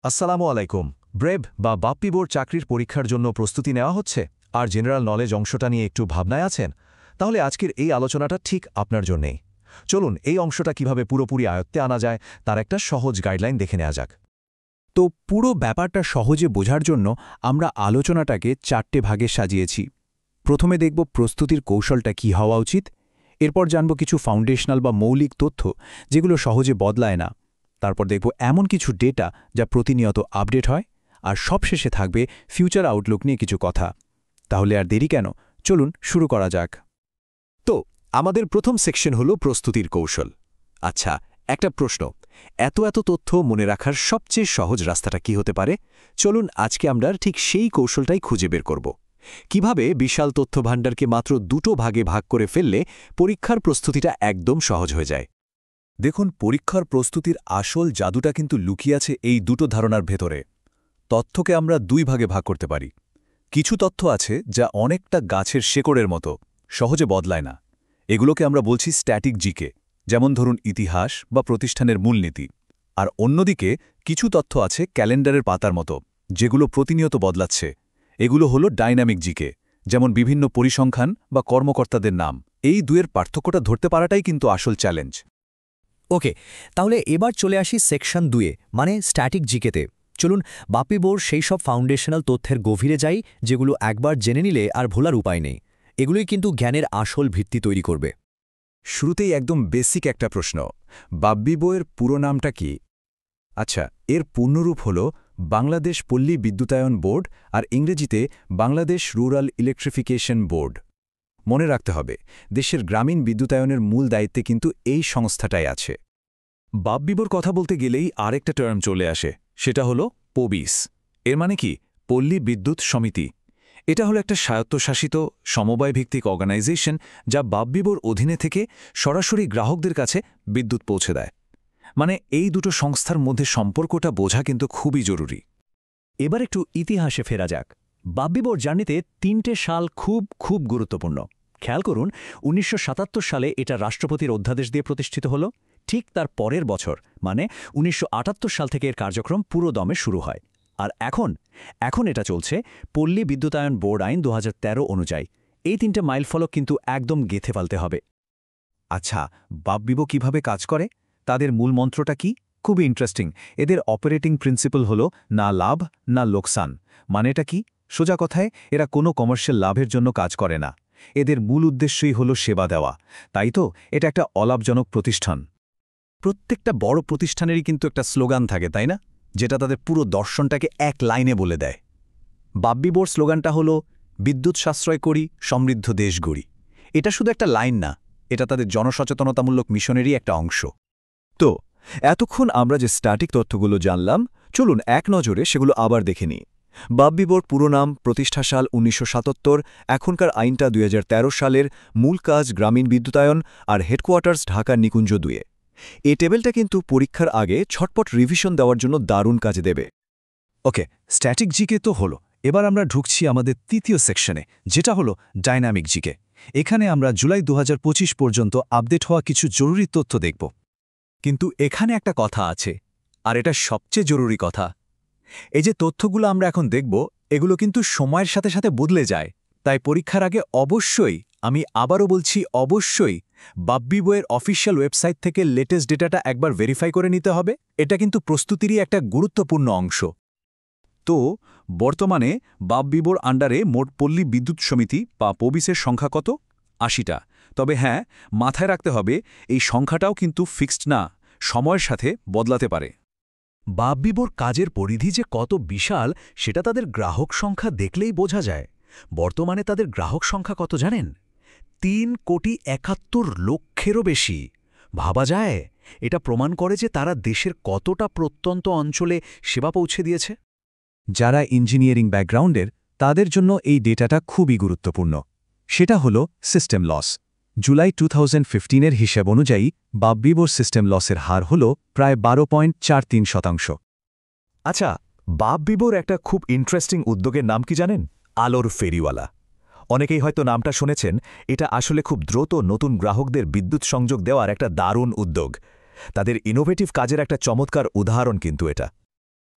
আসসালামু আলাইকুম। ব্রেভ বা বাপ্পি বোর্ড চাকরির পরীক্ষার জন্য প্রস্তুতি নেওয়া হচ্ছে আর জেনারেল নলেজ অংশটা নিয়ে একটু ভাবনায় আছেন, তাহলে আজকের এই আলোচনাটা ঠিক আপনার জন্যেই। চলুন এই অংশটা কিভাবে পুরোপুরি আয়ত্তে আনা যায় তার একটা সহজ গাইডলাইন দেখে নেওয়া যাক। তো পুরো ব্যাপারটা সহজে বোঝার জন্য আমরা আলোচনাটাকে 4টে ভাগে সাজিয়েছি। প্রথমে দেখব প্রস্তুতির কৌশলটা কী হওয়া উচিত, এরপর জানব কিছু ফাউন্ডেশনাল বা মৌলিক তথ্য যেগুলো সহজে বদলায় না, তারপর দেখব এমন কিছু ডেটা যা প্রতিনিয়ত আপডেট হয়, আর সবশেষে থাকবে ফিউচার আউটলুক নিয়ে কিছু কথা। তাহলে আর দেরি কেন, চলুন শুরু করা যাক। তো আমাদের প্রথম সেকশন হলো প্রস্তুতির কৌশল। আচ্ছা, একটা প্রশ্ন, এত তথ্য মনে রাখার সবচেয়ে সহজ রাস্তাটা কি হতে পারে? চলুন আজকে আমরা ঠিক সেই কৌশলটাই খুঁজে বের করব। কিভাবে বিশাল তথ্য ভাণ্ডারকে মাত্র দুটো ভাগে ভাগ করে ফেললে পরীক্ষার প্রস্তুতিটা একদম সহজ হয়ে যায়। দেখুন, পরীক্ষার প্রস্তুতির আসল জাদুটা কিন্তু লুকিয়ে আছে এই দুটো ধারণার ভেতরে। তথ্যকে আমরা দুই ভাগে ভাগ করতে পারি। কিছু তথ্য আছে যা অনেকটা গাছের শেকড়ের মতো, সহজে বদলায় না। এগুলোকে আমরা বলছি স্ট্যাটিক জিকে, যেমন ধরুন ইতিহাস বা প্রতিষ্ঠানের মূলনীতি। আর অন্যদিকে কিছু তথ্য আছে ক্যালেন্ডারের পাতার মতো, যেগুলো প্রতিনিয়ত বদলাচ্ছে। এগুলো হলো ডাইনামিক জিকে, যেমন বিভিন্ন পরিসংখ্যান বা কর্মকর্তাদের নাম। এই দুয়ের পার্থক্যটা ধরতে পারাটাই কিন্তু আসল চ্যালেঞ্জ। ওকে, তাহলে এবার চলে আসি সেকশন 2-এ, মানে স্ট্যাটিক জিকেতে। চলুন বাপ্পি বোর সেই সব ফাউন্ডেশনাল তথ্যের গভীরে যাই যেগুলো একবার জেনে নিলে আর ভোলার উপায় নেই। এগুলোই কিন্তু জ্ঞানের আসল ভিত্তি তৈরি করবে। শুরুতেই একদম বেসিক একটা প্রশ্ন, বাপ্পি বইয়ের পুরো নামটা কি? আচ্ছা, এর পূর্ণরূপ হল বাংলাদেশ পল্লী বিদ্যুতায়ন বোর্ড, আর ইংরেজিতে বাংলাদেশ রুরাল ইলেকট্রিফিকেশন বোর্ড। মনে রাখতে হবে, দেশের গ্রামীণ বিদ্যুতায়নের মূল দায়িত্বে কিন্তু এই সংস্থাটাই আছে। বাপ্পি বোর কথা বলতে গেলেই আরেকটা টার্ম চলে আসে, সেটা হলো পবিস। এর মানে কি? পল্লী বিদ্যুৎ সমিতি। এটা হলো একটা স্বায়ত্তশাসিত সমবায়ভিত্তিক অর্গানাইজেশন যা বাপ্পি বোর অধীনে থেকে সরাসরি গ্রাহকদের কাছে বিদ্যুৎ পৌঁছে দেয়। মানে এই দুটো সংস্থার মধ্যে সম্পর্কটা বোঝা কিন্তু খুবই জরুরি। এবার একটু ইতিহাসে ফেরা যাক। বাপ্পি বোর জার্নিতে 3টে সাল খুব গুরুত্বপূর্ণ। খেয়াল করুন, 1977 সালে এটা রাষ্ট্রপতির অধ্যাদেশ দিয়ে প্রতিষ্ঠিত হলো। ঠিক তার পরের বছর, মানে 1978 সাল থেকে এর কার্যক্রম পুরো দমে শুরু হয়। আর এখন এটা চলছে পল্লী বিদ্যুতায়ন বোর্ড আইন 2013 অনুযায়ী। এই 3টে মাইলফলক কিন্তু একদম গেঁথে ফেলতে হবে। আচ্ছা, বাপ্পি বো কিভাবে কাজ করে? তাদের মূল মন্ত্রটা কি? খুবই ইন্টারেস্টিং। এদের অপারেটিং প্রিন্সিপাল হল না লাভ না লোকসান। মানেটা কি? সোজা কথায়, এরা কোনো কমার্শিয়াল লাভের জন্য কাজ করে না। এদের মূল উদ্দেশ্যই হল সেবা দেওয়া। তাই তো এটা একটা অলাভজনক প্রতিষ্ঠান। প্রত্যেকটা বড় প্রতিষ্ঠানেরই কিন্তু একটা স্লোগান থাকে, তাই না? যেটা তাদের পুরো দর্শনটাকে এক লাইনে বলে দেয়। বাপ্পি বোর স্লোগানটা হল বিদ্যুৎ সাশ্রয় করি, সমৃদ্ধ দেশ গড়ি। এটা শুধু একটা লাইন না, এটা তাদের জনসচেতনতামূলক মিশনেরই একটা অংশ। তো এতক্ষণ আমরা যে স্ট্যাটিক তথ্যগুলো জানলাম, চলুন এক নজরে সেগুলো আবার দেখে নিই। বাপ্পি বোর পুরো নাম, প্রতিষ্ঠা সাল 1977, এখনকার আইনটা 2013 সালের, মূল কাজ গ্রামীণ বিদ্যুতায়ন, আর হেডকোয়ার্টার্স ঢাকার নিকুঞ্জ 2-এ। এই টেবিলটা কিন্তু পরীক্ষার আগে ছটপট রিভিশন দেওয়ার জন্য দারুণ কাজে দেবে। ওকে, স্ট্যাটিক জিকে তো হলো। এবার আমরা ঢুকছি আমাদের তৃতীয় সেকশনে, যেটা হলো ডাইনামিক জিকে। এখানে আমরা জুলাই 2025 পর্যন্ত আপডেট হওয়া কিছু জরুরি তথ্য দেখব। কিন্তু এখানে একটা কথা আছে, আর এটা সবচেয়ে জরুরি কথা। এই যে তথ্যগুলো আমরা এখন দেখব, এগুলো কিন্তু সময়ের সাথে সাথে বদলে যায়। তাই পরীক্ষার আগে অবশ্যই, আমি আবারও বলছি অবশ্যই, বাপ্পি বইয়ের অফিসিয়াল ওয়েবসাইট থেকে লেটেস্ট ডেটাটা একবার ভেরিফাই করে নিতে হবে। এটা কিন্তু প্রস্তুতিরই একটা গুরুত্বপূর্ণ অংশ। তো বর্তমানে বাপ্পি বোর আন্ডারে মোট পল্লী বিদ্যুৎ সমিতি বা পবিসের সংখ্যা কত? 80টা। তবে হ্যাঁ, মাথায় রাখতে হবে এই সংখ্যাটাও কিন্তু ফিক্সড না, সময়ের সাথে বদলাতে পারে। বাপ্পি বোর কাজের পরিধি যে কত বিশাল সেটা তাদের গ্রাহক সংখ্যা দেখলেই বোঝা যায়। বর্তমানে তাদের গ্রাহক সংখ্যা কত জানেন? 3,71,00,000-এরও বেশি। ভাবা যায়? এটা প্রমাণ করে যে তারা দেশের কতটা প্রত্যন্ত অঞ্চলে সেবা পৌঁছে দিয়েছে। যারা ইঞ্জিনিয়ারিং ব্যাকগ্রাউন্ডের, তাদের জন্য এই ডেটাটা খুবই গুরুত্বপূর্ণ। সেটা হলো সিস্টেম লস। জুলাই 2015-এর হিসাব অনুযায়ী বাপ্পি বোর সিস্টেম লসের হার হল প্রায় 12.43%। আচ্ছা, বাপ্পি বোর একটা খুব ইন্টারেস্টিং উদ্যোগের নাম কি জানেন? আলোর ফেরিওয়ালা। অনেকেই হয়তো নামটা শুনেছেন। এটা আসলে খুব দ্রুত নতুন গ্রাহকদের বিদ্যুৎ সংযোগ দেওয়ার একটা দারুণ উদ্যোগ। তাদের ইনোভেটিভ কাজের একটা চমৎকার উদাহরণ কিন্তু এটা।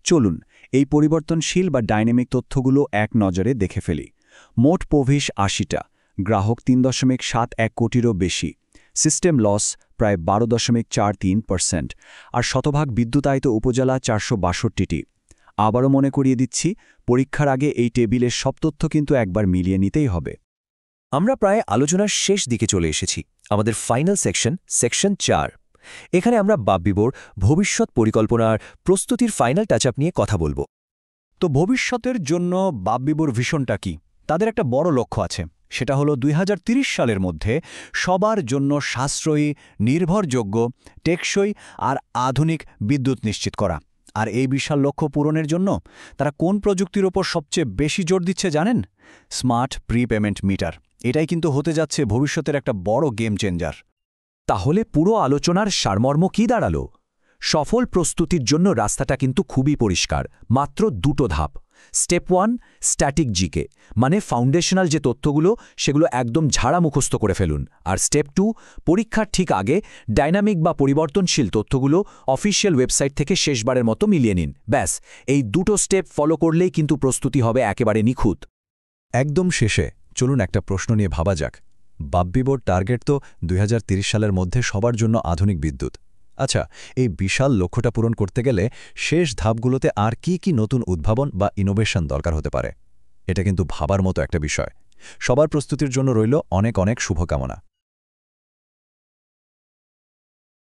চলুন এই পরিবর্তনশীল বা ডাইনামিক তথ্যগুলো এক নজরে দেখে ফেলি। মোট প্রবেশ ৮০টা, গ্রাহক ৩.৭১ কোটিরও বেশি, সিস্টেম লস প্রায় ১২.৪৩%, আর শতভাগ বিদ্যুতায়িত উপজেলা ৪৬২টি। আবারও মনে করিয়ে দিচ্ছি, পরীক্ষার আগে এই টেবিলের সব তথ্য কিন্তু একবার মিলিয়ে নিতেই হবে। আমরা প্রায় আলোচনার শেষ দিকে চলে এসেছি। আমাদের ফাইনাল সেকশন ৪। এখানে আমরা বাববিবোর ভবিষ্যৎ পরিকল্পনার প্রস্তুতির ফাইনাল টাচআপ নিয়ে কথা বলবো। তো ভবিষ্যতের জন্য বাববিবোর ভিশনটা কি? তাদের একটা বড় লক্ষ্য আছে, সেটা হলো ২০৩০ সালের মধ্যে সবার জন্য সাশ্রয়ী, নির্ভরযোগ্য, টেকসই আর আধুনিক বিদ্যুৎ নিশ্চিত করা। আর এই বিশাল লক্ষ্য পূরণের জন্য তারা কোন প্রযুক্তির ওপর সবচেয়ে বেশি জোর দিচ্ছে জানেন? Smart prepayment meter. এটাই কিন্তু হতে যাচ্ছে ভবিষ্যতের একটা বড় গেম চেঞ্জার। তাহলে পুরো আলোচনার সারমর্ম কি দাঁড়ালো? সফল প্রস্তুতির জন্য রাস্তাটা কিন্তু খুবই পরিষ্কার, মাত্র দুটো ধাপ। স্টেপ 1, স্ট্যাটিক জিকে, মানে ফাউন্ডেশনাল যে তথ্যগুলো সেগুলো একদম ঝাড়া মুখস্থ করে ফেলুন। আর স্টেপ 2, পরীক্ষার ঠিক আগে ডাইনামিক বা পরিবর্তনশীল তথ্যগুলো অফিসিয়াল ওয়েবসাইট থেকে শেষবারের মতো মিলিয়ে নিন। ব্যাস, এই দুটো স্টেপ ফলো করলেই কিন্তু প্রস্তুতি হবে একেবারে নিখুঁত। একদম শেষে চলুন একটা প্রশ্ন নিয়ে ভাবা যাক। বাববিবোর টার্গেট তো ২০৩০ সালের মধ্যে সবার জন্য আধুনিক বিদ্যুৎ। আচ্ছা, এই বিশাল লক্ষ্যটা পূরণ করতে গেলে শেষ ধাপগুলোতে আর কি নতুন উদ্ভাবন বা ইনোভেশন দরকার হতে পারে? এটা কিন্তু ভাবার মতো একটা বিষয়। সবার প্রস্তুতির জন্য রইল অনেক শুভকামনা।